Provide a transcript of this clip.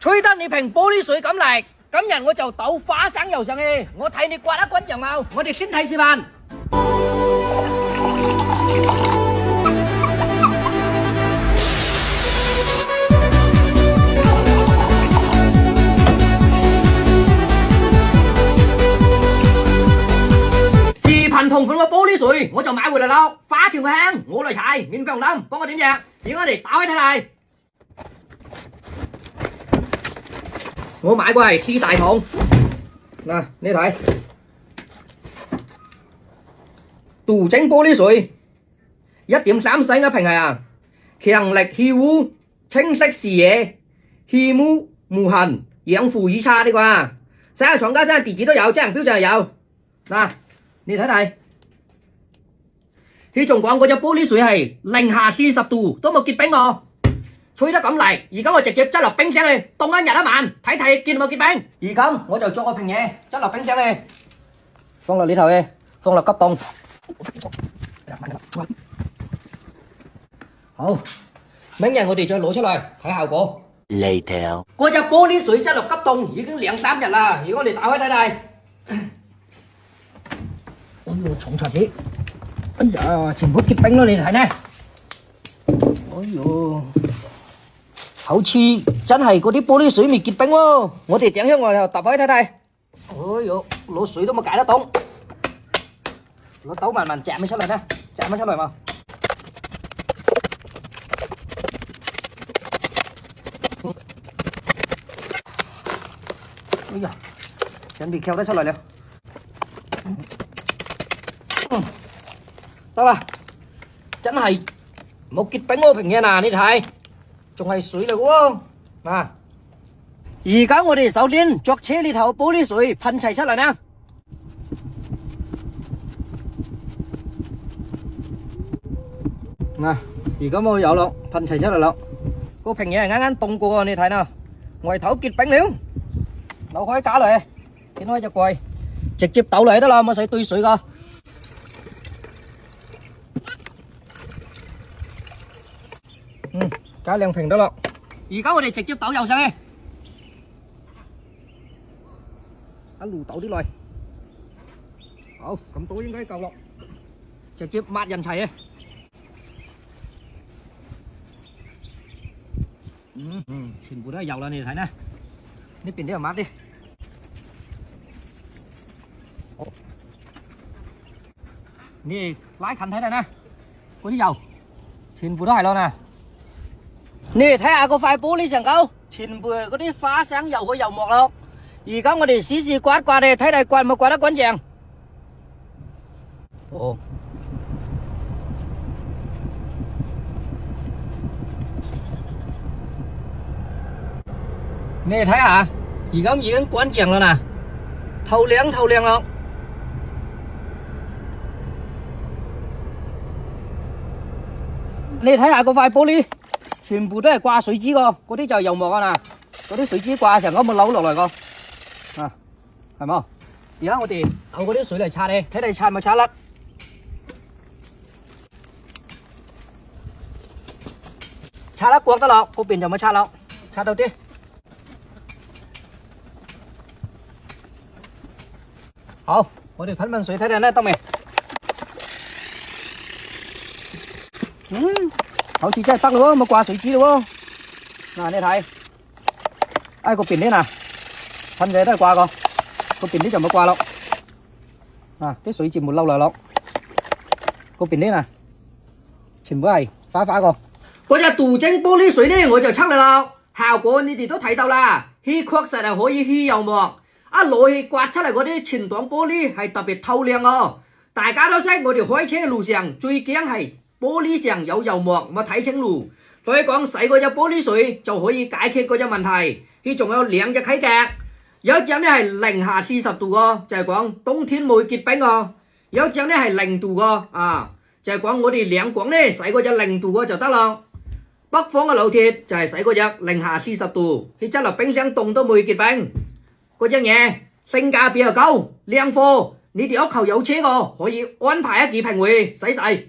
吹得你瓶玻璃水咁嚟，今日我就倒花生油上去，我睇你刮得滾樣冇？我哋先睇示範。視頻同款嘅玻璃水，我就買回嚟啦，花錢嘅香，我嚟踩，免費紅燈，幫我點樣？而家我哋打開睇睇。我買過係4大桶，嗱你睇，杜精玻璃水1.3升一瓶係啊，強力去污，清晰視野，去污無痕，養護耳叉呢個啊，所有廠家真係地址都有，質量標準係有，嗱你睇睇，佢仲講嗰隻玻璃水係零下40度都冇結冰喎。吹得咁嚟，而家我直接執落冰箱去，凍一日一晚，睇睇見冇結冰。而家我就作個瓶嘢，執落冰箱去，放落呢頭去，放落急凍。好，明日我哋再攞出嚟睇效果。Later，嗰隻玻璃水執落急凍已經2、3日啦，而家我哋打開睇睇。哎呦，重出啲，哎呀，全部結冰咯，你睇呢？哎呦！好似真係嗰啲玻璃水未結冰喎，我哋整香我就揼開睇睇。哎呦，攞水都冇解得凍，攞刀慢慢斬佢出嚟呢，斬佢出嚟嘛。哎呀，準備撬得出嚟了。得啦，真係冇結冰喎瓶嘢嗱，你睇。仲係水嚟嘅喎，嗱，而家我哋首先作車呢頭玻璃水噴齊出嚟啦。嗱，而家我有咯，噴齊出嚟咯。個瓶嘢係啱啱凍過，你睇啦，外頭結冰了，扭開架嚟，掀開隻櫃，直接倒嚟得啦，冇使兌水噶。加2瓶得啦，而家我哋直接倒油上去，一路倒啲落，好，咁倒應該夠咯，直接抹人齊啊，全部都係油啦，你哋睇呢，呢邊都有抹啲，好，你哋拉近睇睇呢，嗰啲油全部都係咯嗱。你哋睇下嗰塊玻璃上高，全部係嗰啲花生油嘅油膜咯。而家我哋試試刮刮咧，睇睇刮冇刮得乾淨。哦，你哋睇下，而家已經乾淨啦嗱，透亮咯。你哋睇下嗰塊玻璃。全部都係掛水紙個，嗰啲就係油膜啊嗱，嗰啲水紙掛成個冇扭落嚟個，啊，係冇？而家我哋倒嗰啲水嚟擦你，睇你擦咪擦甩，擦得過得落，嗰邊就冇擦落，擦到啲。好，我哋噴水睇睇呢得未？好似真係得咯喎，冇掛水紙咯喎。嗱，你睇，哎個邊啲嗱，噴嘢都係掛個，個邊啲就冇掛咯。嗱，啲水全部漏落落，個邊啲嗱，全部係花花個。嗰隻杜精玻璃水呢，我就測嚟啦，效果你哋都睇到啦，佢確實係可以去油膜，一攞去刮出嚟嗰啲前擋玻璃係特別透亮哦。大家都識，我哋開車路上最驚係玻璃上有油膜冇睇清路，所以講洗嗰隻玻璃水就可以解決嗰隻問題。佢仲有2隻啟格，有一隻呢係零下40度個，就係講冬天冇結冰個；有一隻呢係0度個，啊，就係講我哋兩廣呢洗嗰隻0度個就得啦。北方嘅老鐵就係洗嗰隻零下40度，佢執落冰箱凍都冇結冰。嗰隻嘢性價比又高，靚貨，你哋屋頭有車個可以安排一幾瓶回洗洗。